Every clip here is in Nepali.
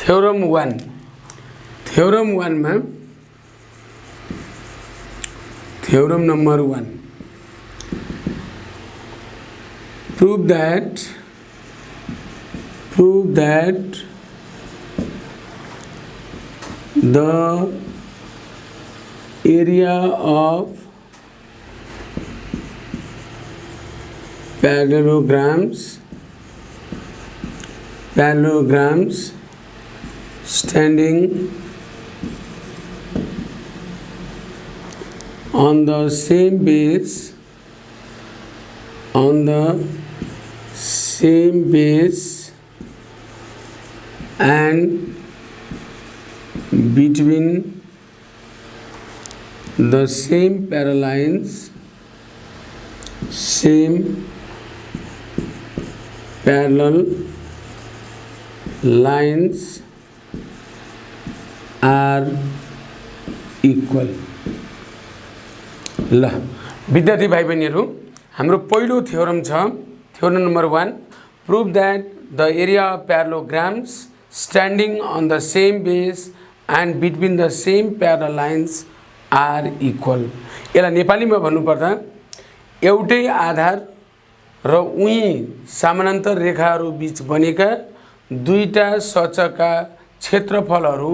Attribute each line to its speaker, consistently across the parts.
Speaker 1: थ्योरम 1 में theorem number 1 prove that the area of parallelograms standing on the same base and between the same parallel lines are equal। ल विद्यार्थी भाइ बहिनीहरु, हाम्रो पहिलो थ्योरम छ theorem number 1 prove that the area of parallelograms standing on the same base and between the same parallel lines are equal. यसलाई नेपालीमा भन्नुपर्दा एउटै आधार र उही समानान्तर रेखाहरू बीच बनेका दुईटा सचका क्षेत्रफलहरू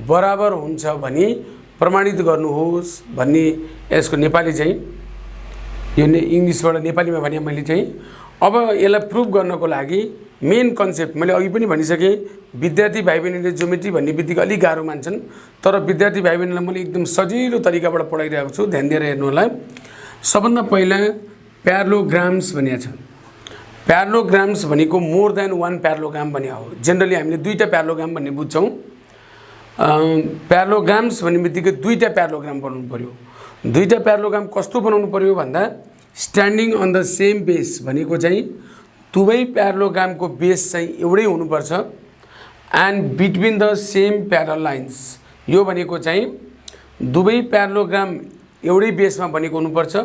Speaker 1: बराबर हुन्छ भनी प्रमाणित गर्नुहोस् भन्ने यसको नेपाली चाहिँ यो इंग्लिशबाट नेपालीमा भने मैले चाहिँ अब यसलाई प्रुभ गर्नको लागि मेन कन्सेप्ट मैले अघि पनि भनिसके विद्यार्थी भाइ बहिनीले ज्योमेट्री भन्ने बित्तिकै अलि गाह्रो मान्छन्, तर विद्यार्थी भाइ बहिनीलाई मैले एकदम सजिलो तरिकाबाट पढाइरहेको छु, ध्यान दिएर हेर्नु होला। सबभन्दा पहिला प्यारेललोग्राम्स भनिएको छ। प्यारेललोग्राम्स भनेको मोर देन वन प्यारेललोग्राम भन्ने हो। जनरली हामीले दुईटा प्यारेललोग्राम भन्ने बुझ्छौं। प्यारेललोग्राम्स भन्ने बित्तिकै दुईटा प्यारेललोग्राम बनाउनु पर्यो। दुईटा प्यारेललोग्राम कस्तो बनाउनु पर्यो भन्दा standing on the same base भनेको चाहिँ दुवै प्यारेललोग्रामको बेस चाहिँ एउटै हुनुपर्छ and between the same parallel lines, यो भनेको चाहिँ दुवै प्यारेललोग्राम एउटै बेसमा बनेको हुनुपर्छ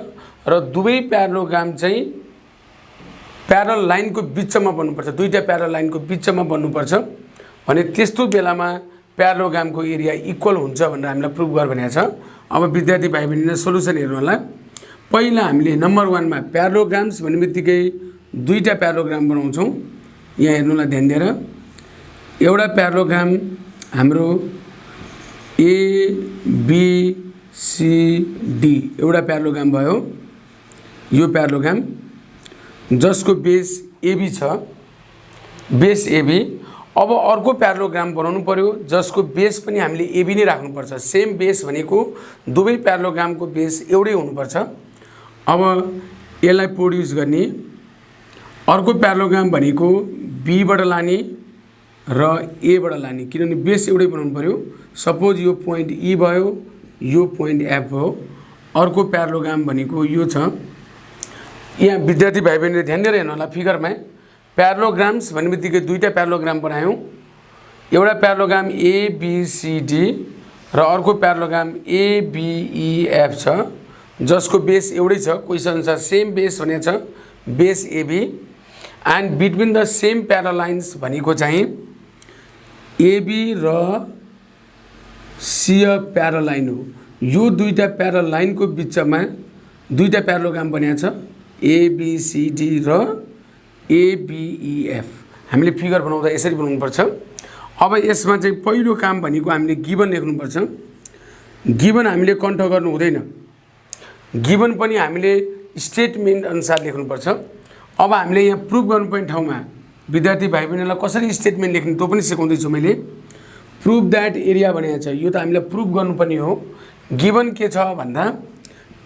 Speaker 1: र दुवै प्यारेललोग्राम चाहिँ प्यारेलल लाइनको बीचमा बन्नुपर्छ, दुईटा प्यारेलल लाइनको बीचमा बन्नुपर्छ भने त्यस्तो बेलामा प्यारेललोग्रामको एरिया इक्वल हुन्छ भनेर हामीलाई प्रुभ गर भनेको छ। अब विद्यार्थी भाइ बहिनीले सोलुसन हेर्नु होला। पहिला हामीले नम्बर 1 मा प्यारेललोग्राम्स भन्नेबित्तिकै दुईटा प्यारेललोग्राम बनाउँछौं। यहाँ हेर्नुलाई ध्यान दिएर एउटा प्यारेललोग्राम हाम्रो ए बी सी डी एउटा प्यारेललोग्राम भयो। यो प्यारेललोग्राम जसको बेस एबी छ, बेस एबी। अब अर्को प्यारेललोग्राम बनाउनु पर्यो जसको बेस पनि हामीले एबी नै राख्नुपर्छ। सेम बेस भनेको दुवै प्यारेललोग्रामको बेस एउटै हुनुपर्छ। अब यसलाई प्रोड्युस गर्ने अर्को प्यारेललोग्राम भनेको बी बाट लाने र ए बाट लाने, किनभने बेस एउटै बनाउनु पर्यो। सपोज यो पोइन्ट ई भयो, यो पोइन्ट एफ हो। अर्को प्यारेललोग्राम भनेको यो छ। यहाँ विद्यार्थी भाइ बहिनीले ध्यान दिएर हेर्नु होला। फिगरमा प्यारेललोग्राम्स भन्नेबित्तिकै दुईटा प्यारेललोग्राम बनायौं। एउटा प्यारेललोग्राम ए बी सी डी र अर्को parallelogram A B E F छ जसको बेस एउटै छ। क्वेशन अनुसार सेम बेस भनेको छ, base AB and between the same parallel lines भनेको चाहिँ एबी र सी प्यारेलल लाइन हो। यो दुईटा प्यारेलल लाइनको बीचमा दुईटा प्यारेललोग्राम बनेको छ, एबीसीडी र एबीईएफ। हामीले फिगर बनाउँदा यसरी बनाउनु पर्छ। अब यसमा चाहिँ पहिलो काम भनेको हामीले गिवन लेख्नु पर्छ। गिवन हामीले कन्ट गर्नु हुँदैन, गिवन पनि हामीले स्टेटमेन्ट अनुसार लेख्नु पर्छ। अब हामीले यहाँ प्रुभ गर्नुपर्ने ठाउँमा विद्यार्थी भाइ बहिनीलाई कसरी स्टेटमेन्ट लेख्ने त्यो पनि सिकाउँदै छु मैले। प्रुभ दैट एरिया भनेको छ, यो त हामीले प्रुभ गर्नुपर्ने हो। गिवन के छ भन्दा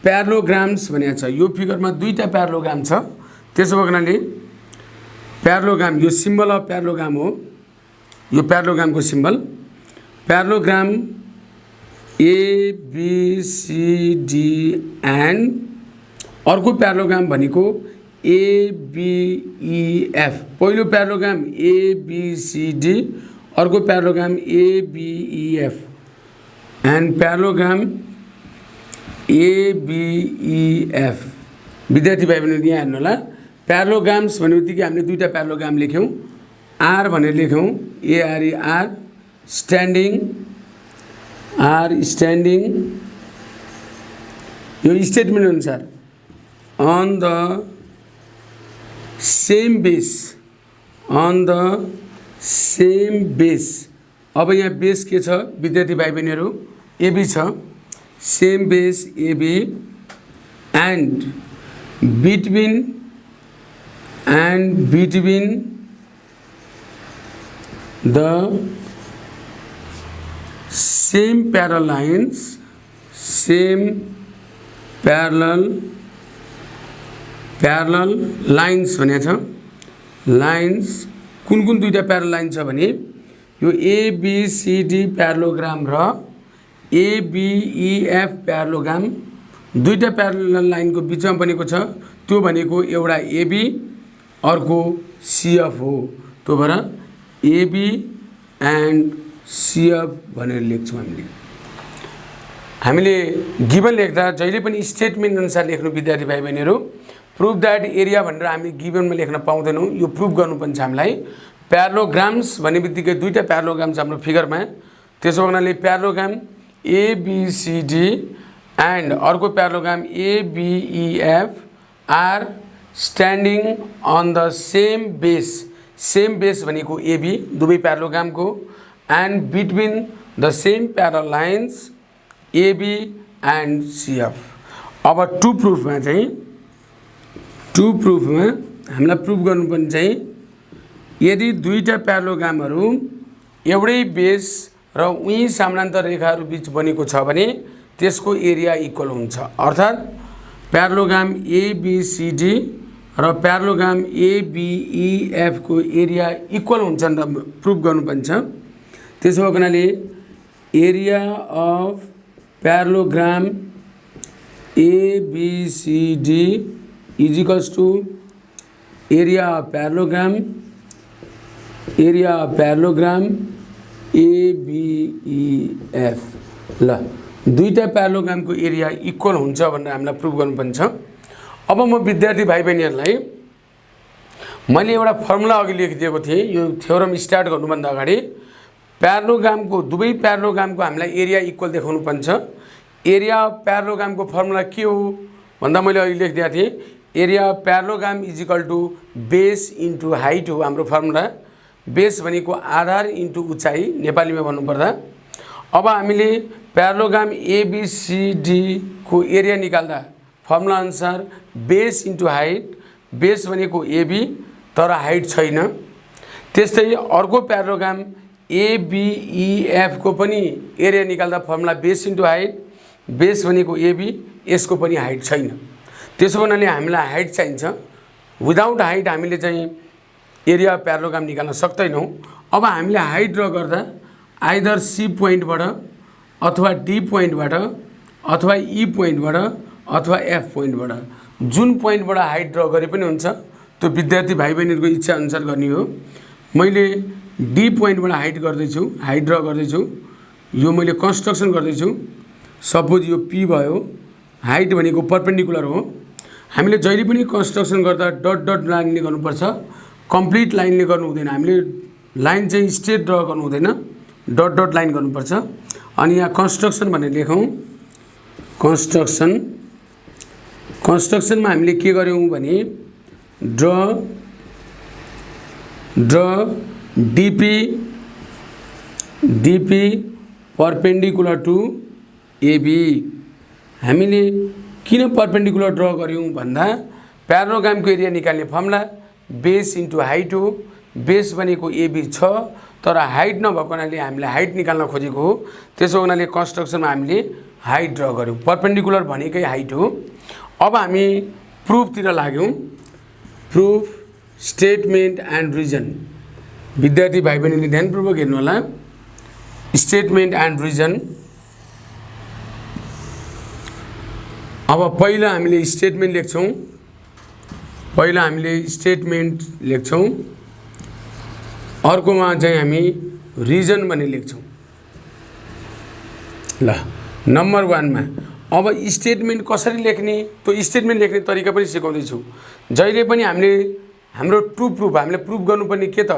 Speaker 1: प्यारेललोग्राम्स भनेको छ। यो फिगरमा दुईटा प्यारेललोग्राम छ, त्यसो भएकाले प्यारेललोग्राम यो सिम्बल अफ प्यारेललोग्राम हो। यो प्यारेललोग्रामको symbol parallelogram A B C D and अर्को प्यारेललोग्राम भनेको ए बी ई एफ। पहिलो parallelogram A B C D, अर्को parallelogram A B E F and parallelogram A B E F. विद्यार्थी भाइ बहिनीले यहाँ हेर्नु होला। प्यारेललोग्राम्स भनेबित्तिकै हामीले दुईटा प्यारेललोग्राम लेख्यौं, आर भनेर लेख्यौं, एआरई आर स्ट्यान्डिङ यो स्टेटमेन्ट अनुसार अन द सेम बेस अब यहाँ बेस के छ विद्यार्थी भाइ बहिनीहरू एबी छ same base AB and between the same parallel lines भनेको छ लाइन्स कुन दुईटा प्यारल लाइन छ भने यो एबीसीडी प्यारलोग्राम र एबीईएफ प्यारलोग्राम दुईटा प्यारल लाइनको बिचमा बनेको छ त्यो भनेको एउटा एबी अर्को सीएफ हो त्यो भएर एबी एन्ड सीएफ भनेर लेख्छौँ हामीले गिभन लेख्दा जहिले पनि स्टेटमेन्ट अनुसार लेख्नु विद्यार्थी भाइ बहिनीहरू प्रुभ दैट एरिया भनेर हामी गिभनमा लेख्न पाउँदैनौँ यो प्रुभ गर्नुपर्छ हामीलाई प्यारलोग्राम्स भन्ने बित्तिकै दुईटा प्यारलोग्राम्स हाम्रो फिगरमा त्यसो हुनाले प्यारलोग्राम एबीसीडी एन्ड अर्को parallelogram ABEF are standing on the same base भनेको एबी दुवै प्यारलोग्रामको and between the same parallel lines AB and CF अब टु प्रुफमा हामीलाई प्रुफ गर्नुपर्ने चाहिँ यदि दुईटा प्यारलोग्रामहरू एउटै बेस र उही समानान्तर रेखाहरू बीच बनेको छ भने त्यसको एरिया इक्वल हुन्छ अर्थात् प्यारलोग्राम एबीसीडी र प्यारलोग्राम एबीईएफ को एरिया इक्वल हुन्छ नि त प्रुफ गर्नुपर्छ त्यसो भएको हुनाले area of parallelogram ABCD is equals to area of parallelogram ABEF ल दुईटा प्यारलोग्रामको एरिया इक्वल हुन्छ भनेर हामीलाई प्रुफ गर्नुपर्छ अब म विद्यार्थी भाइ बहिनीहरूलाई मैले एउटा फर्मुला अघि लेखिदिएको थिएँ यो थ्योरम स्टार्ट गर्नुभन्दा अगाडि प्यारलोग्रामको दुवै प्यारलोग्रामको हामीलाई एरिया इक्वल देखाउनुपर्छ एरिया अफ प्यारलोग्रामको फर्मुला के हो भन्दा मैले अघि लेखिदिएको थिएँ area of parallelogram is equal to base into height हो हाम्रो फर्मुला बेस भनेको आधार इन्टु उचाइ नेपालीमा भन्नुपर्दा अब हामीले प्यारलोग्राम एबीसीडी को एरिया निकाल्दा फर्मुला अनुसार बेस इन्टु हाइट बेस भनेको एबी तर हाइट छैन त्यस्तै अर्को प्यारलोग्राम एबीईएफ को पनि एरिया निकाल्दा formula base into height base भनेको एबी यसको पनि हाइट छैन त्यसो हुनाले हामीलाई हाइट चाहिन्छ विदाउट हाइट हामीले चाहिँ एरिया प्यारलोग्राम निकाल्न सक्दैनौँ अब हामीले हाइट ड्र गर्दा आइदर सी पोइन्टबाट अथवा डी पोइन्टबाट अथवा ई पोइन्टबाट अथवा एफ पोइन्टबाट जुन पोइन्टबाट हाइट ड्र गरे पनि हुन्छ त्यो विद्यार्थी भाइ बहिनीहरूको इच्छा अनुसार गर्ने हो मैले डी पोइन्टबाट हाइट ड्र गर्दैछु यो मैले कन्स्ट्रक्सन गर्दैछु सपोज यो पी भयो हाइट भनेको परपेन्डिकुलर हो हामीले जहिले पनि कन्स्ट्रक्सन गर्दा डट डट लाइनले गर्नुपर्छ कम्प्लिट लाइनले गर्नु हुँदैन हामीले लाइन चाहिँ स्ट्रेट ड्र गर्नु हुँदैन डट डट लाइन गर्नुपर्छ अनि यहाँ कन्स्ट्रक्सन भनेर लेखौँ कन्स्ट्रक्सनमा हामीले के गर्यौँ भने draw DP perpendicular to AB हामीले किन परपेन्डिकुलर ड्र गर्यौँ भन्दा प्यारलोग्रामको एरिया निकाल्ने फर्मुला बेस इन्टु हाइट हो बेस भनेको एबी छ तर हाइट नभएको हुनाले हामीले हाइट निकाल्न खोजेको हो त्यसो हुनाले कन्स्ट्रक्सनमा हामीले हाइट ड्र गर्यौँ परपेन्डिकुलर भनेकै हाइट हो अब हामी प्रुफतिर लाग्यौँ प्रुफ स्टेटमेन्ट एन्ड रिजन विद्यार्थी भाइ बहिनीले ध्यानपूर्वक हेर्नु होला स्टेटमेन्ट एन्ड रिजन अब पहिला हामीले स्टेटमेन्ट लेख्छौँ अर्कोमा चाहिँ हामी रिजन भन्ने लेख्छौँ ल नम्बर 1 मा अब स्टेटमेन्ट कसरी लेख्ने त्यो स्टेटमेन्ट लेख्ने तरिका पनि सिकाउँदैछु जहिले पनि हामीले हाम्रो टु प्रुफ हामीले प्रुफ गर्नुपर्ने के त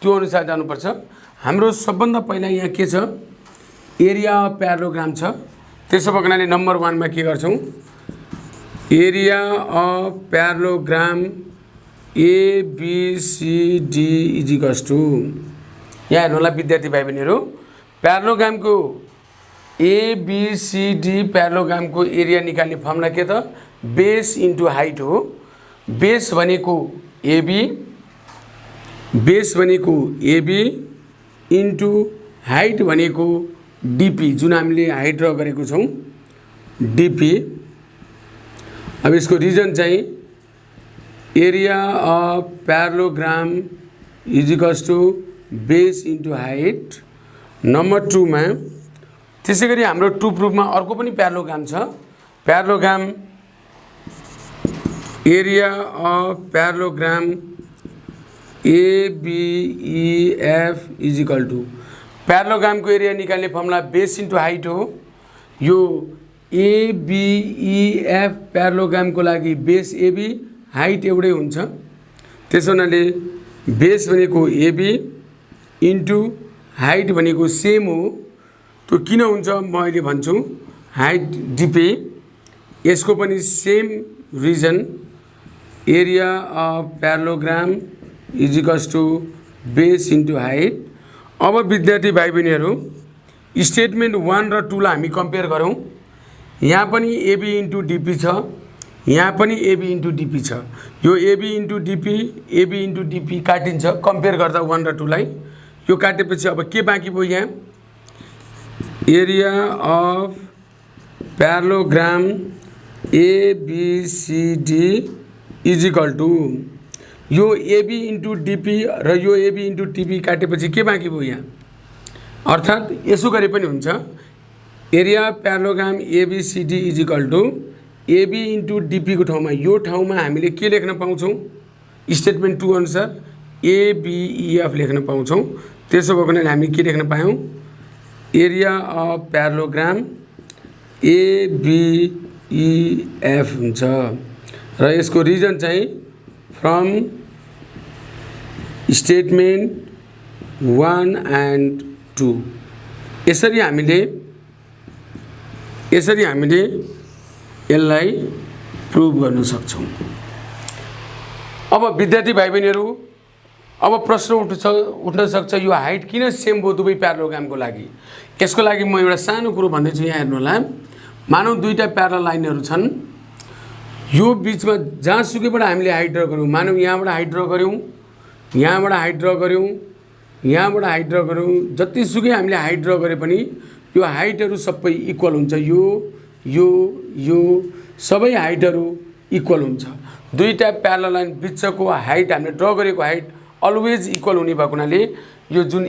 Speaker 1: त्यो अनुसार जानुपर्छ हाम्रो सबभन्दा पहिला यहाँ के छ, एरिया अफ प्यारालोग्राम छ। त्यसो भएको हुनाले नम्बर 1 मा के गर्छौं, area of parallelogram ABCD is equals to, यहाँ हेर्नु होला विद्यार्थी भाइ बहिनीहरु, प्यारालोग्रामको ABCD प्यारालोग्रामको एरिया निकाल्ने फर्मुला के त, बेस इन्टु हाइट हो। बेस भनेको AB, बेस भनेको AB इन्टु हाइट भनेको DP, जुन हामीले हाइट ड्रा गरेको छौं DP। अब यसको रिजन चाहिँ area of parallelogram is equals to base into height. Number 2 मा त्यसैगरी हाम्रो 2 प्रुफमा अर्को पनि प्यारालोग्राम छ, parallelogram area of parallelogram ABEF is equal to, प्यारालोग्रामको एरिया निकाल्ने फर्मुला बेस इन्टु हाइट हो। यो ABEF प्यारालोग्रामको लागि बेस AB, हाइट एउटै हुन्छ। त्यसो हुनाले बेस भनेको AB इन्टु हाइट भनेको सेम हो। त्यो किन हुन्छ म अहिले भन्छु, हाइट DP। यसको पनि same reason, area of parallelogram is equals to base into height. अब विद्यार्थी भाइ बहिनीहरु, स्टेटमेन्ट 1 र 2 लाई हामी कम्पेयर गरौँ। यहाँ पनि AB इन्टु DP छ, यहाँ पनि AB इन्टु DP छ। यो AB into DP, AB into DP काटिन्छ कम्पेयर गर्दा 1 र 2 लाई। यो काटेपछि अब के बाँकी भयो, यहाँ area of parallelogram ABCD is equal to, यो AB इन्टु DP र यो AB इन्टु DP काटेपछि के बाँकी भयो यहाँ, अर्थात् यसो गरे पनि हुन्छ। Area parallelogram ABCD is equal to AB into DP को ठाउँमा यो ठाउँमा हामीले के लेख्न पाउँछौं, स्टेटमेन्ट 2 अनुसार ABEF लेख्न पाउँछौं। त्यसो भएको हुनाले हामी के लेख्न पायौं, एरिया अफ प्यारालोग्राम ABEF हुन्छ। र यसको रिजन चाहिँ फ्रम स्टेटमेन्ट 1 एन्ड 2। यसरी हामीले यसलाई प्रुभ गर्न सक्छौं। अब विद्यार्थी भाइ बहिनीहरु, अब प्रश्न उठ्न सक्छ, यो हाइट किन सेम भयो दुवै प्यारालोग्रामको लागि। यसको लागि म एउटा सानो कुरो भन्दैछु, यहाँ हेर्नु होला। मानौ दुईटा प्यारल लाइनहरु छन्, यो बीचमा जहाँसुकैबाट हामीले हाइट ड्रा गर्यौं, मानौ यहाँबाट हाइट ड्रा गर्यौं, यहाँबाट हाइट ड्रा गर्यौं, यहाँबाट हाइट ड्रा गर्यौं, जतिसुकै हामीले हाइट ड्रा गरे पनि यो हाइटहरु सबै इक्वल हुन्छ। यो सबै हाइटहरु इक्वल हुन्छ। दुईटा प्यारल लाइन बीचको हाइट हामीले ड्रा गरेको हाइट अलवेज इक्वल हुने भएको हुनाले यो जुन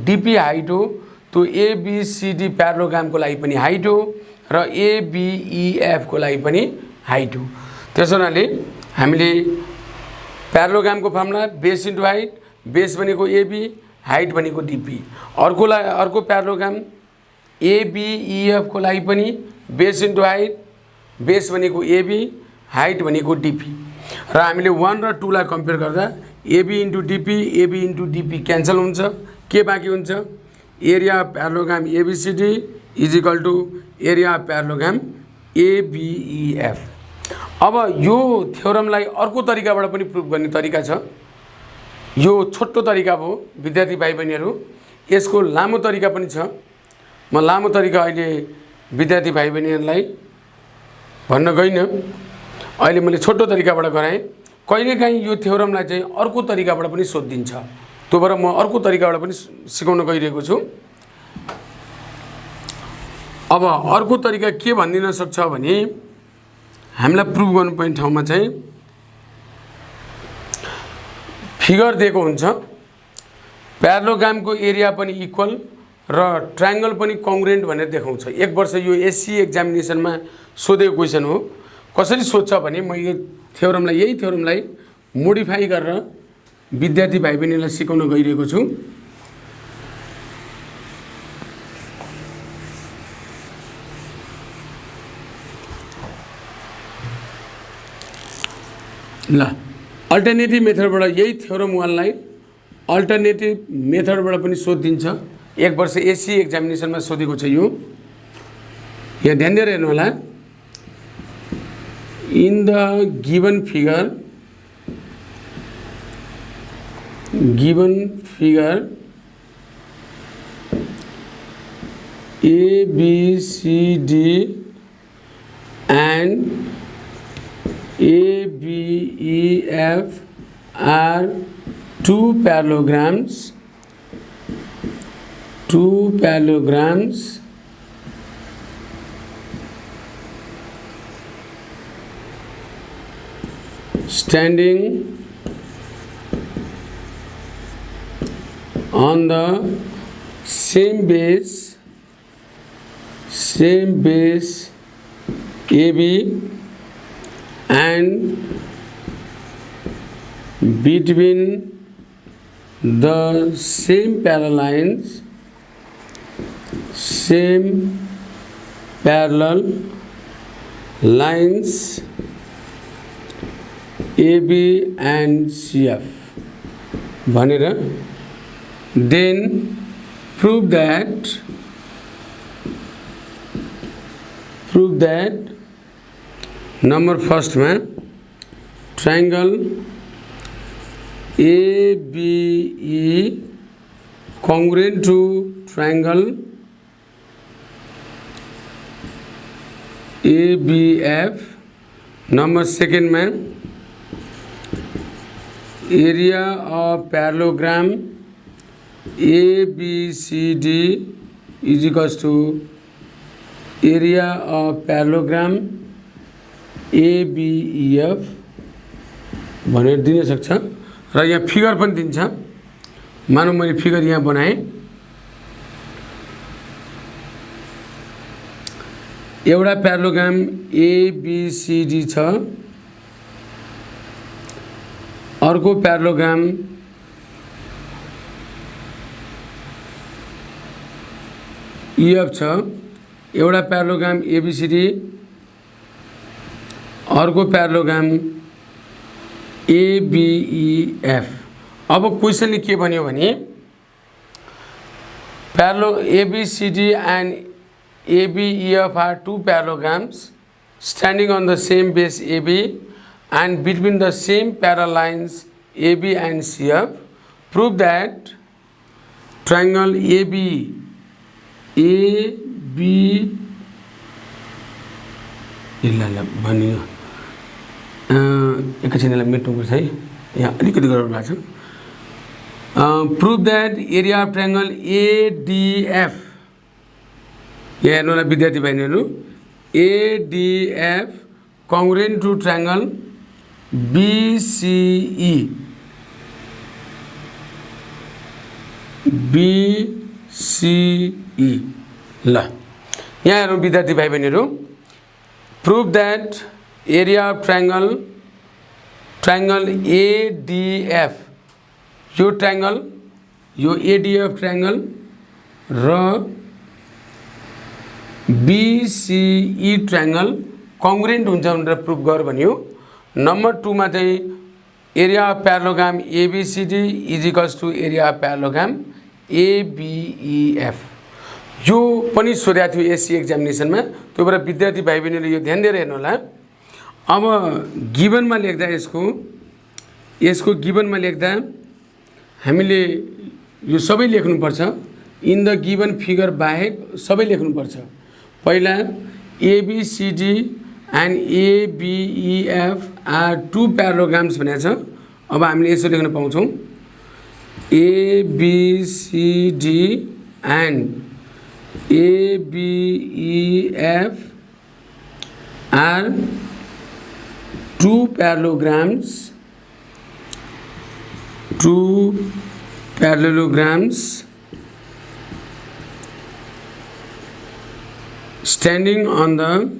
Speaker 1: DP हाइट हो त्यो ABCD प्यारालोग्रामको लागि पनि हाइट हो र ABEF को लागि पनि हाइट हो। त्यसो हुनाले हामीले प्यारालोग्रामको formula base into height, base भनेको AB, हाइट भनेको DP। अर्को प्यारालोग्राम ABEF को लागि पनि बेस इन्टु हाइट, बेस भनेको AB, हाइट भनेको DP। र हामीले 1 र 2 लाई कम्पेयर गर्दा AB into DP, AB into DP cancel हुन्छ। के बाँकी हुन्छ, area of parallelogram ABCD is equal to area of parallelogram ABEF। अब यो थ्योरमलाई अर्को तरिकाबाट पनि प्रुभ गर्ने तरिका छ। यो छोटो तरिका हो विद्यार्थी भाइ बहिनीहरु, यसको लामो तरिका पनि छ। म लामो तरिका अहिले विद्यार्थी भाइ बहिनीहरुलाई भन्न गइन, अहिले मैले छोटो तरिकाबाट गराएँ। कहिलेकाहीँ यो थ्योरमलाई चाहिँ अर्को तरिकाबाट पनि सोधिन्छ, त्यो भएर म अर्को तरिकाबाट पनि सिकाउन गइरहेको छु। अब अर्को तरिका के भनिदिन सक्छ भने, हामीलाई प्रुभ गर्नुपर्ने ठाउँमा चाहिँ फिगर दिएको हुन्छ, प्यारालोग्रामको एरिया पनि इक्वल र ट्रायंगल पनि कङ्ग्रुएन्ट भनेर देखाउँछ। एक वर्ष यो SC एक्जामिनेसनमा सोधेको क्वेशन हो। कसरी सोध्छ भने, म यो थ्योरमलाई, यही थ्योरमलाई मोडिफाई गरेर विद्यार्थी भाइ बहिनीलाई सिकाउन गइरहेको छु। ल, अल्टरनेटिभ मेथडबाट यही थ्योरम 1 लाई अल्टरनेटिभ मेथडबाट पनि सोधिदिन्छ। एक वर्ष एसी एक्जामिनेसनमा सोधेको छ यो। यहाँ ध्यान दिएर हेर्नु होला। In the given figure A, B, C, D and A, B, E, F are two parallelograms standing on the same base AB and between the same parallel lines AB and CF भनेर then prove that number first में triangle ABE congruent to triangle ABF। number second में area of parallelogram ABCD is equals to area of parallelogram ABEF भनेर दिन सक्छ। र यहाँ फिगर पनि दिन्छ। मानौ मैले फिगर यहाँ बनाएँ। एउटा प्यारालोग्राम ABCD छ, अर्को प्यारालोग्राम EF छ। एउटा प्यारालोग्राम ABCD, अर्को प्यारालोग्राम ABEF। अब क्वेशनले के भन्यो भने ABCD and ABEF are two parallelograms standing on the same base AB and between the same parallel lines AB and CF. Prove that triangle AB भन्यो। एकैछिनलाई मेट्नुपर्छ है, यहाँ अलिकति गडबड भएको छ। Prove that area of triangle ADF, यहाँ हेर्नु होला विद्यार्थी बहिनीहरू, ADF congruent to triangle BCE ल यहाँ हेर्नु विद्यार्थी भाइ बहिनीहरू, prove that area of triangle ADF, यो ट्रायंगल यो ADF ट्रायंगल र BCE ट्रायंगल कङ्ग्रुएन्ट हुन्छ भनेर प्रुभ गर भन्यो। नम्बर 2 मा चाहिँ area of parallelogram ABCD is equals to area of parallelogram ABEF। यो पनि सोधेको थियो एससी एक्जामिनेसनमा। त्यो भएर विद्यार्थी भाइ बहिनीले यो ध्यान दिएर हेर्नु होला। अब गिवनमा लेख्दा यसको गिवनमा लेख्दा हामीले यो सबै लेख्नुपर्छ। इन द गिवन फिगर बाहेक सबै लेख्नुपर्छ। पहिला ABCD and ABEF are two parallelograms भनेको छ। अब हामीले यसो लेख्न पाउँछौँ, ABCD and ABEF are two parallelograms standing on the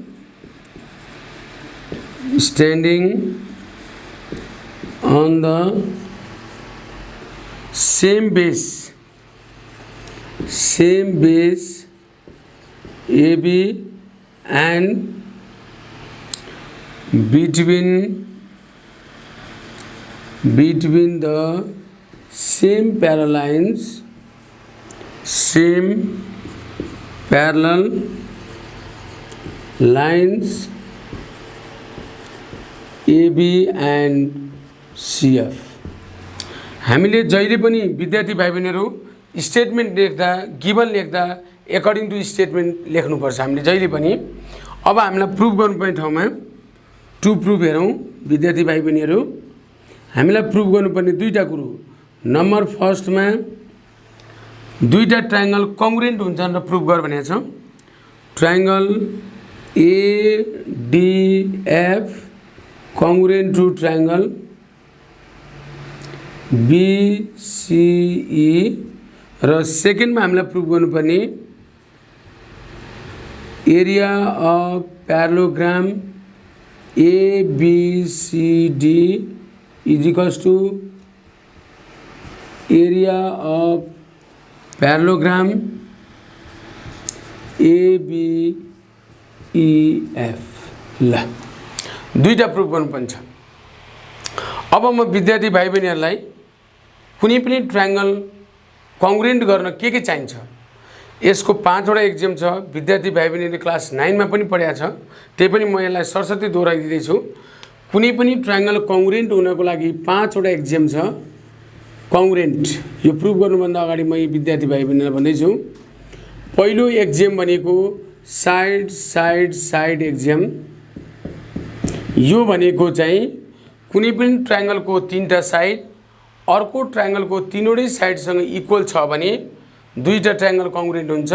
Speaker 1: same base AB and between the same parallel lines AB and CF। हामीले जहिले पनि विद्यार्थी भाइ बहिनीहरु स्टेटमेन्ट लेख्दा गिवन लेख्दा अकर्डिङ टु स्टेटमेन्ट लेख्नुपर्छ हामीले जहिले पनि। अब हामीलाई प्रुफ गर्नुपर्ने ठाउँमा टु प्रुफ हेरौँ विद्यार्थी भाइ बहिनीहरु। हामीलाई प्रुफ गर्नुपर्ने दुईटा कुरो। नम्बर फर्स्टमा दुईटा ट्रायंगल कङ्ग्रुएन्ट हुन्छन् र प्रुफ गर भनेको छ। Triangle ADF congruent to triangle BCE र सेकेन्डमा हामीलाई प्रुफ गर्नुपर्ने area of parallelogram ABCD is equals to area of parallelogram ABEF। ल दुईटा प्रुफ गर्नुपर्छ। अब म विद्यार्थी भाइ बहिनीहरुलाई कुनै पनि ट्रायंगल कङ्ग्रुएन्ट गर्न के चाहिन्छ यसको 5 वटा एक्जाम छ। विद्यार्थी भाइ बहिनीले क्लास 9 मा पनि पढाएको छ, त्यही पनि म यसलाई सरसर्ती दोहोऱ्याइदिँदै छु। कुनै पनि ट्रायंगल कङ्ग्रुएन्ट हुनको लागि 5 वटा एक्जाम छ। कङ्ग्रुएन्ट यो प्रुफ गर्नुभन्दा अगाडि म विद्यार्थी भाइ बहिनीलाई भन्दै छु। पहिलो एक्जाम भनेको साइड साइड साइड एक्जाम। यो भनेको चाहिँ कुनै पनि ट्रायंगलको 3टा साइड अर्को ट्रायंगलको 3वटै साइडसँग इक्वल छ भने दुईटा ट्रायंगल कङ्ग्रुएन्ट हुन्छ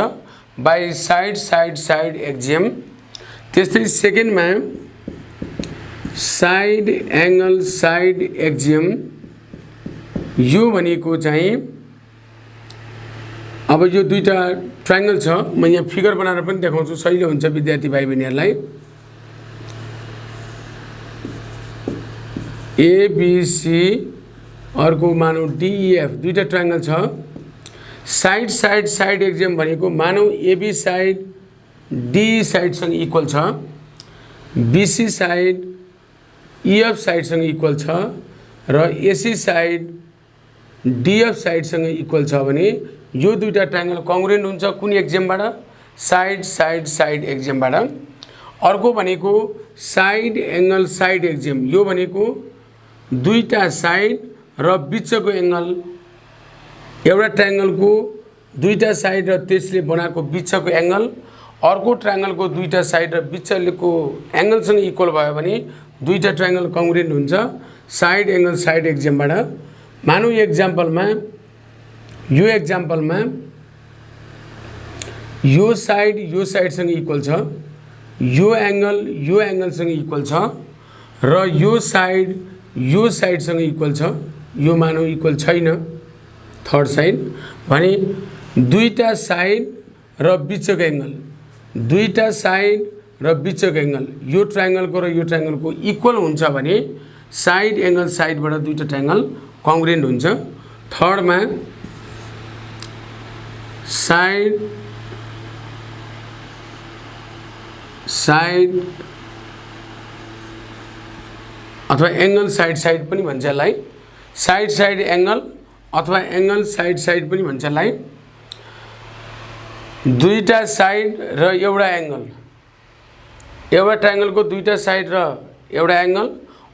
Speaker 1: by side side side exam. त्यस्तै सेकेन्डमा साइड एंगल साइड एक्जाम। यो भनेको चाहिँ अब यो दुईटा ट्रायंगल छ, म यहाँ फिगर बनाएर पनि देखाउँछु सजिलो हुन्छ विद्यार्थी भाइ बहिनीहरुलाई। ABC अर्को मानौ DEF दुईटा ट्रायंगल छ। साइड साइड साइड एक्जाम भनेको मानौ AB साइड DE साइडसँग इक्वल छ, BC साइड EF साइडसँग इक्वल छ र AC साइड DF साइडसँग इक्वल छ भने यो दुईटा ट्रायंगल कङ्ग्रुएन्ट हुन्छ कुन एक्जामबाट? साइड साइड साइड एक्जामबाट। अर्को भनेको साइड एंगल साइड एक्जाम। यो भनेको दुईटा साइड र बीचको एंगल एउटा ट्रायंगलको दुईटा साइड र त्यसले बनाएको बीचको एंगल अर्को ट्रायंगलको दुईटा साइड र बीचको एंगलसँग इक्वल भयो भने दुईटा ट्रायंगल कङ्ग्रुएन्ट हुन्छ साइड एंगल साइड एक्जामबाट। मानौ एक्जाम्पलमा यो साइडसँग इक्वल छ, यो एंगलसँग इक्वल छ र यो साइडसँग इक्वल छ। यो मानौ इक्वल छैन थर्ड साइड भने दुईटा साइड र बीचको एंगल यो ट्रायंगलको र यो ट्रायंगलको इक्वल हुन्छ भने साइड एंगल साइडबाट दुईटा ट्रायंगल कङ्ग्रुएन्ट हुन्छ। थर्डमा साइड अथवा एंगल साइड साइड पनि भन्छ यसलाई। साइड साइड एंगल अथवा एंगल साइड साइड पनि भन्छ यसलाई। दुईटा साइड र एउटा एंगल, एउटा ट्रायंगलको दुईटा साइड र एउटा एंगल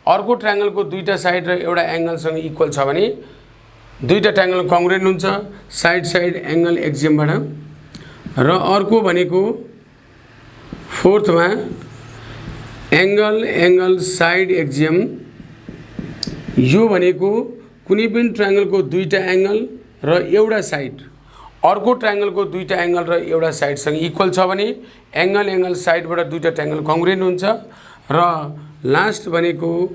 Speaker 1: अर्को ट्रायंगलको दुईटा साइड र एउटा एंगलसँग इक्वल छ भने दुईटा ट्रायंगल कङ्ग्रुएन्ट हुन्छ साइड साइड एंगल एक्जामबाट। र अर्को भनेको फोर्थमा एंगल साइड एक्जाम। यो भनेको कुनै पनि ट्रायंगलको दुईटा एंगल र एउटा साइड अर्को ट्रायंगलको दुईटा एंगल र एउटा साइडसँग इक्वल छ भने एंगल साइडबाट दुईटा ट्रायंगल कङ्ग्रुएन्ट हुन्छ। र लास्ट भनेको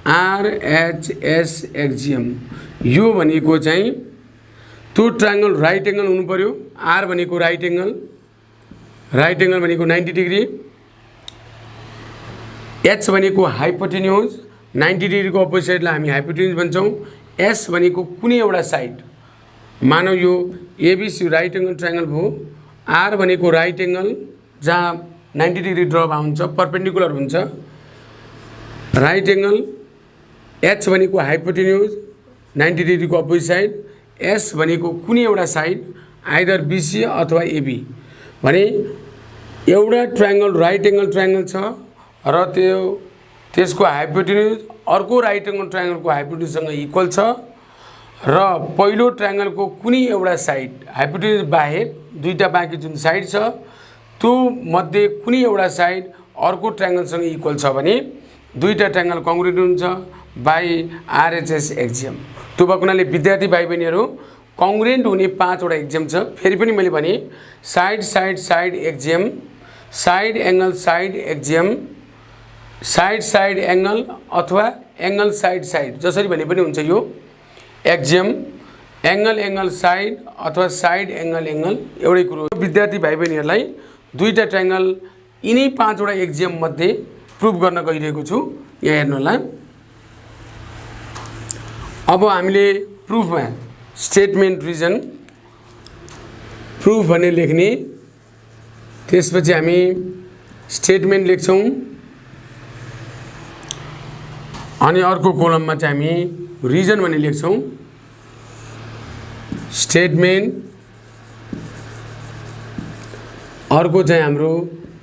Speaker 1: RHS एक्जाम। यो भनेको चाहिँ त्यो ट्रायंगल राइट एंगल हुनु पर्यो। R भनेको राइट एंगल भनेको 90 डिग्री। H भनेको हाइपोटेन्युज 90 डिग्रीको अपोजिटलाई हामी हाइपोटेन्युज भन्छौँ। S भनेको कुनै एउटा साइड मानौ यो ABC राइट एंगल ट्रायंगल भयो। R भनेको राइट एंगल जहाँ 90 डिग्री ड्रप हुन्छ परपेंडिकुलर हुन्छ राइट एंगल। H भनेको हाइपोटेन्युज 90 डिग्रीको अपोजिट साइड, एस भनेको कुनै एउटा साइड आइदर बीसी अथवा एबी भने एउटा ट्रायंगल राइट एंगल ट्रायंगल छ र त्यसको हाइपोटेन्युज अर्को राइट एंगल ट्रायंगलको हाइपोटेन्युजसँग इक्वल छ र पहिलो ट्रायंगलको कुनै एउटा साइड हाइपोटेन्युज बाहेक दुईटा बाँकी जुन साइड छ त्यो मध्ये कुनै एउटा साइड अर्को ट्रायंगलसँग इक्वल छ भने दुईटा ट्रायंगल कङ्ग्रुएन्ट हुन्छ बाई आरएचएस एक्जियम। त्यो भएको हुनाले विद्यार्थी भाइ बहिनीहरू कङ्ग्रुएन्ट हुने 5 वटा एक्जियम छ। फेरि पनि मैले भने side side side axiom, side axiom, side side angle अथवा एंगल साइड साइड जसरी भने पनि हुन्छ यो एक्जियम, एंगल साइड अथवा साइड एंगल एउटै कुरो। विद्यार्थी भाइ बहिनीहरूलाई दुईटा ट्रायंगल यिनै 5 वटा एक्जियम मध्ये प्रुभ गर्न गइरहेको छु। यहाँ हेर्नु होला। अब हामीले प्रुफमा स्टेटमेन्ट रिजन प्रुफ भनेर लेख्ने, त्यसपछि हामी स्टेटमेन्ट लेख्छौं अनि अर्को कोलममा चाहिँ हामी रिजन भनेर लेख्छौं। स्टेटमेन्ट अर्को चाहिँ हाम्रो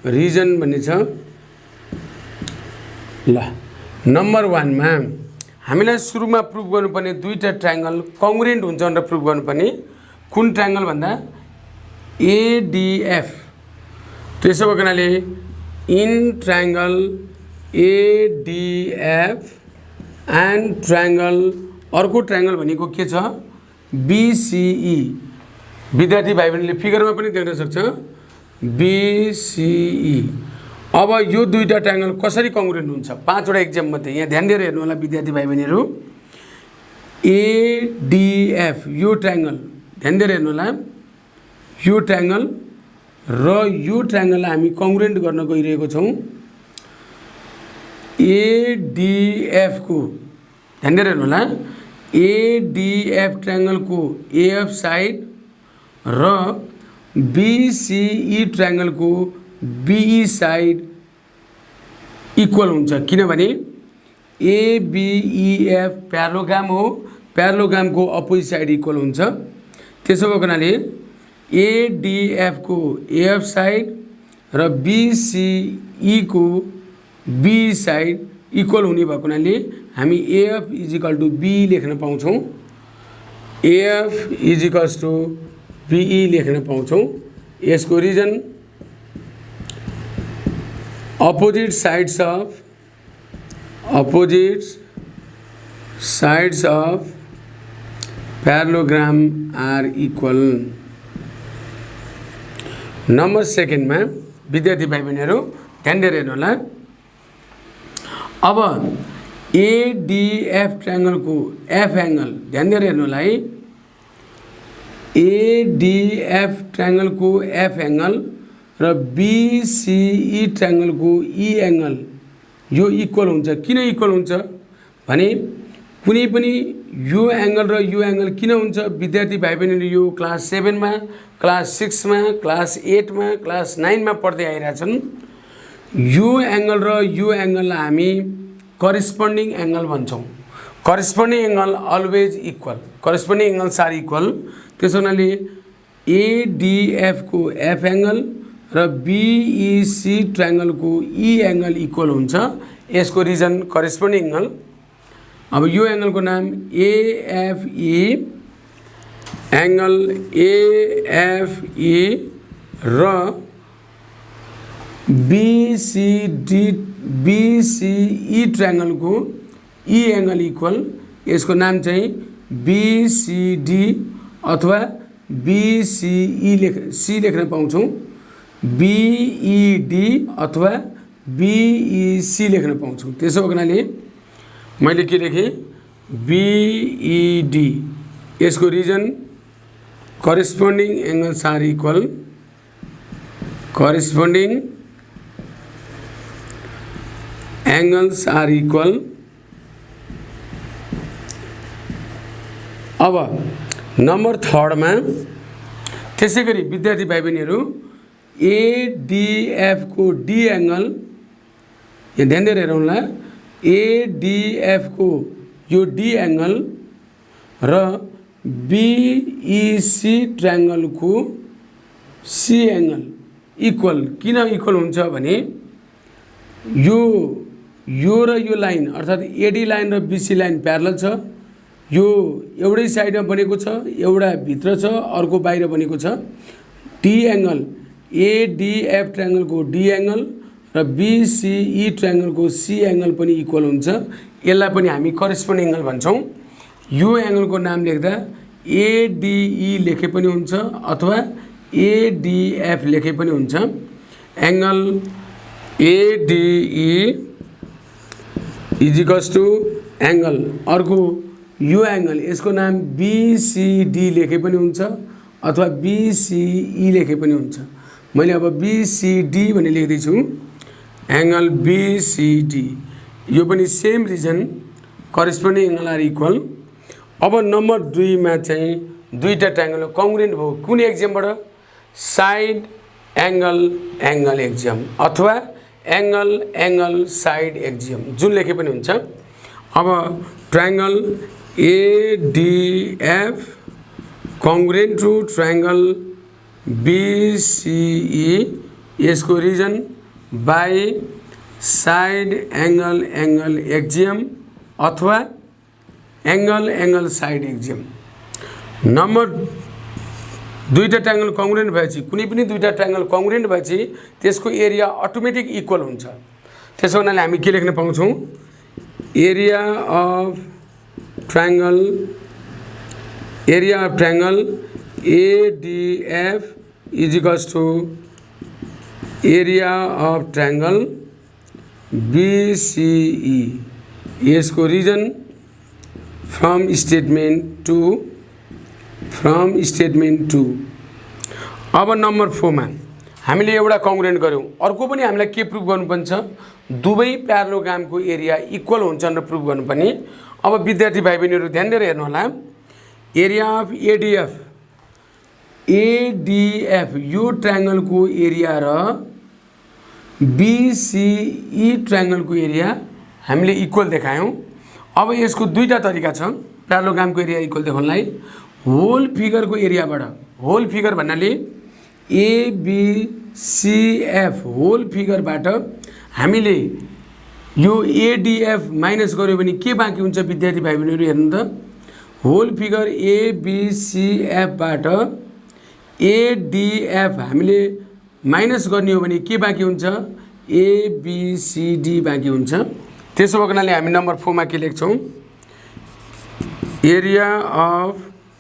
Speaker 1: रिजन भन्ने छ। ल नम्बर 1 मा हामीलाई सुरुमा प्रुफ गर्नुपर्ने दुईटा ट्रायंगल कङ्ग्रुएन्ट हुन्छ भनेर प्रुफ गर्नुपर्ने कुन ट्रायंगल भन्दा एडीएफ। त्यसो भएको हुनाले in triangle ADF and triangle अर्को ट्रायंगल भनेको के छ बीसीई। विद्यार्थी भाइ बहिनीले फिगरमा पनि देख्न सक्छ बीसीई। अब यो दुईटा ट्रायंगल कसरी कङ्ग्रुएन्ट हुन्छ 5 वटा एक्जियम मध्ये यहाँ ध्यान दिएर हेर्नु होला विद्यार्थी भाइ बहिनीहरू। एडीएफ यो ट्रायंगल ध्यान दिएर हेर्नु होला, यो ट्रायंगल र यो ट्रायंगललाई हामी कङ्ग्रुएन्ट गर्न गइरहेको छौं। एडीएफ को ध्यान दिएर हेर्नु होला, एडीएफ ट्रायंगल को एएफ साइड र बीसीई ट्रायंगल को बीई साइड इक्वल हुन्छ किनभने एबीईएफ प्यारालोग्राम हो, प्यारालोग्राम को अपोजिट साइड इक्वल हुन्छ। त्यसो भएको हुनाले एडीएफ को एएफ साइड र बीसीई को बी साइड इक्वल हुने भएको हुनाले हामी एएफ इजिकल टु बी लेख्न पाउँछौं। एएफ इजिकल्स टु बीई लेख्न पाउँछौं। यसको reason opposite sides of parallelogram are equal। नम्बर 2 मा विद्यार्थी भाइ बहिनीहरू ध्यान दिएर हेर्नु होला। अब एडीएफ ट्रायंगल को एफ एंगल ध्यान दिएर हेर्नु होला है। एडीएफ ट्रायंगल को एफ एंगल र बीसीई ट्रायंगल को ई एंगल यो इक्वल हुन्छ। किन इक्वल हुन्छ भने कुनै पनि यो एंगल र यो एंगल किन हुन्छ विद्यार्थी भाइ बहिनीले यो क्लास 7 मा, क्लास 6 मा, क्लास 8 मा, क्लास 9 मा पढ्दै आइरहेछन्। यो एंगल र यो एंगललाई हामी करेस्पोन्डिङ एंगल भन्छौं। Corresponding angle always equal, corresponding angles are equal. त्यसो हुनाले एडीएफ को एफ एंगल र बीईसी ट्रायंगल को ई एंगल इक्वल हुन्छ। यसको रिजन करेस्पोन्डिङ एंगल। अब यो एंगल को नाम एएफई एंगल एएफई र बीसीई ट्रायंगल को ई एंगल इक्वल। यसको नाम चाहिँ बीसीडी अथवा बीसीई लेख्न पाउँछौं। बीईडी अथवा बीईसी लेख्न पाउँछौं। त्यसो भएको हुनाले मैले के लेखेँ बीईडी। यसको reason corresponding angles are equal, corresponding angles are equal. अब नम्बर 3 मा त्यसैगरी विद्यार्थी भाइ बहिनीहरू एडीएफ को डी एंगल यहाँ ध्यान दिएर हेरौँला। एडीएफ को यो डी एंगल र बीईसी ट्रायंगलको सी एंगल इक्वल किन इक्वल हुन्छ भने यो र यो लाइन अर्थात एडी लाइन र बीसी लाइन प्यारलल छ। यो एउटै साइडमा बनेको छ, एउटा भित्र छ, अर्को बाहिर बनेको छ। डी एंगल एडीएफ ट्रायंगलको डी एंगल र बीसीई ट्रायंगलको सी एंगल पनि इक्वल हुन्छ। यसलाई पनि हामी करेस्पोन्डिङ एंगल भन्छौं। यो एंगलको नाम लेख्दा एडीई लेखे पनि हुन्छ अथवा एडीएफ लेखे पनि हुन्छ। Angle ADE is equals to angle अर्को यो एंगल यसको नाम बीसीडी लेखे पनि हुन्छ अथवा बीसीई लेखे पनि हुन्छ। मैले अब बीसीडी भने लेख्दै छु। एंगल बीसीडी यो पनि same reason corresponding angle are equal. अब नम्बर 2 मा चाहिँ दुईटा ट्रायंगल कंग्रुएन्ट भयो कुन एक्जियमबाट साइड एंगल एंगल एक्जियम अथवा एंगल एंगल साइड एक्जियम जुन लेखे पनि हुन्छ। अब triangle ADF congruent to triangle BCE यसको reason by side angle angle axiom अथवा angle angle side axiom. Number दुईटा ट्रायंगल कंग्रुएन्ट भएपछि कुनै पनि दुईटा ट्रायंगल कंग्रुएन्ट भएपछि त्यसको एरिया अटोमेटिक इक्वल हुन्छ। त्यसो हुनाले हामी के लेख्न पाउँछौं area of triangle ADF is equals to area of triangle BCE यसको रिजन फ्रम स्टेटमेंट 2 अब नम्बर 4 मा हामीले एउटा कंग्रुएन्ट गर्यौं अर्को पनि हामीलाई के प्रुफ गर्नुपर्छ दुवै प्यारालोग्रामको एरिया इक्वल हुन्छ भनेर प्रुफ गर्नुपर्ने। अब विद्यार्थी भाइ बहिनीहरु ध्यान दिएर हेर्नु होला। एरिया अफ एडीएफ यो ट्रायंगलको एरिया र बीसीई ट्रायंगलको एरिया हामीले इक्वल देखायौं। अब यसको दुईटा तरिका छ प्यारालोग्रामको एरिया इक्वल देखाउनलाई। होल फिगरको एरियाबाट होल फिगर भन्नाले एबीसीएफ होल फिगरबाट हामीले यो एडीएफ माइनस गर्यो भने के बाँकी हुन्छ विद्यार्थी भाइ बहिनीहरु हेर्नु त। होल फिगर एबीसीएफ बाट एडीएफ हामीले माइनस गर्ने हो भने के बाँकी हुन्छ एबीसीडी बाँकी हुन्छ। त्यसो भएको हुनाले हामी नम्बर 4 मा के लेख्छौं एरिया अफ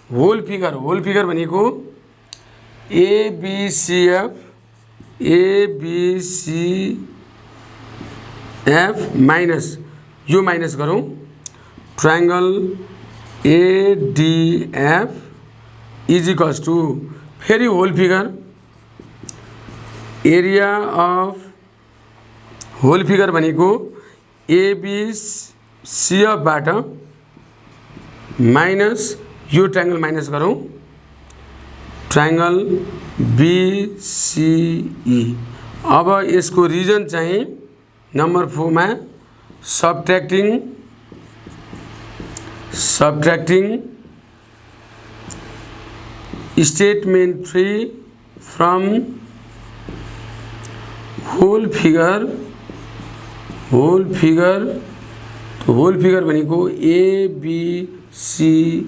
Speaker 1: होल फिगर भनेको एबीसीएफ माइनस यो माइनस गरौँ triangle ADF is equals to फेरि whole figure area of whole figure भनेको एबीसीएफ बाट माइनस यो ट्रायंगल माइनस गरौँ ट्रायंगल बीसीई। अब यसको रिजन चाहिँ नम्बर 4 मा subtracting statement 3 from whole figure भनेको एबीसीएफ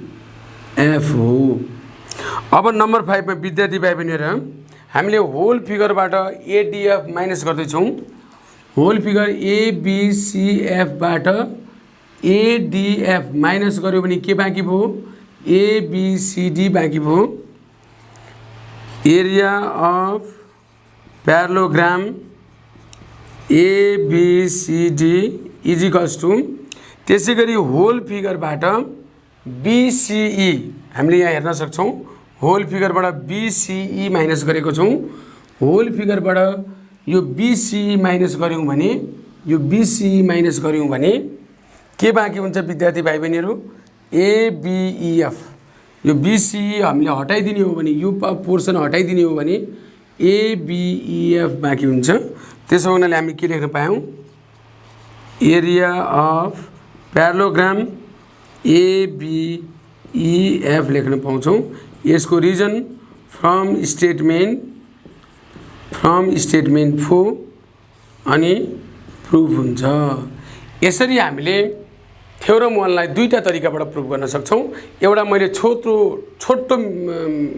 Speaker 1: हो। अब नम्बर 5 मा विद्यार्थी भाइ बहिनीहरु हामीले होल फिगरबाट एडीएफ माइनस गर्दै छौं। होल फिगर एबीसीएफ बाट एडीएफ माइनस गर्यो भने के बाँकी भयो एबीसीडी बाँकी भयो। Area of parallelogram ABCD is equals to त्यसैगरी होल फिगरबाट बीसीई हामीले यहाँ हेर्न सक्छौं होल फिगरबाट बीसीई माइनस गरेको छौं। होल फिगरबाट यो बीसीई माइनस गर्यौं भने के बाँकी हुन्छ विद्यार्थी भाइ बहिनीहरु एबीईएफ यो बीसीई हामीले हटाइदिने हो भने यो पोर्सन हटाइदिने हो भने एबीईएफ बाँकी हुन्छ। त्यसो हुनाले हामी के लेख्न पायौं एरिया अफ प्यारालोग्राम EF लेख्न पाउँछौँ। यसको रिजन फ्रम स्टेटमेन्ट फो अनि प्रुभ हुन्छ। यसरी हामीले थ्योरम 1 लाई दुईटा तरिकाबाट प्रुभ गर्न सक्छौँ। एउटा मैले छोटो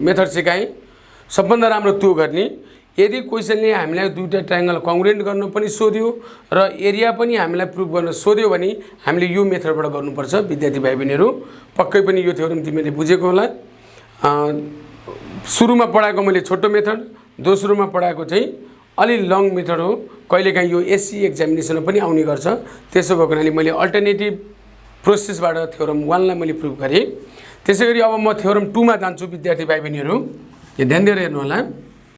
Speaker 1: मेथड सिकाएँ, सबभन्दा राम्रो त्यो गर्ने। यदि क्वेसनले हामीलाई दुईटा ट्रायंगल कङ्ग्रुएन्ट गर्न पनि सोध्यो र एरिया पनि हामीलाई प्रुभ गर्न सोध्यो भने हामीले यो मेथडबाट गर्नुपर्छ। विद्यार्थी भाइ बहिनीहरू पक्कै पनि यो थ्योरम तिमीले बुझेको होला। सुरुमा पढाएको मैले छोटो मेथड, दोस्रोमा पढाएको चाहिँ अलि लङ मेथड हो। कहिलेकाहीँ यो एससी एक्जामिनेसनमा पनि आउने गर्छ। त्यसो भएको हुनाले मैले अल्टरनेटिभ प्रोसेसबाट थ्योरम 1 लाई मैले प्रुभ गरेँ। त्यसैगरी अब म थ्योरम 2 मा जान्छु। विद्यार्थी भाइ बहिनीहरू यहाँ ध्यान दिएर हेर्नु होला।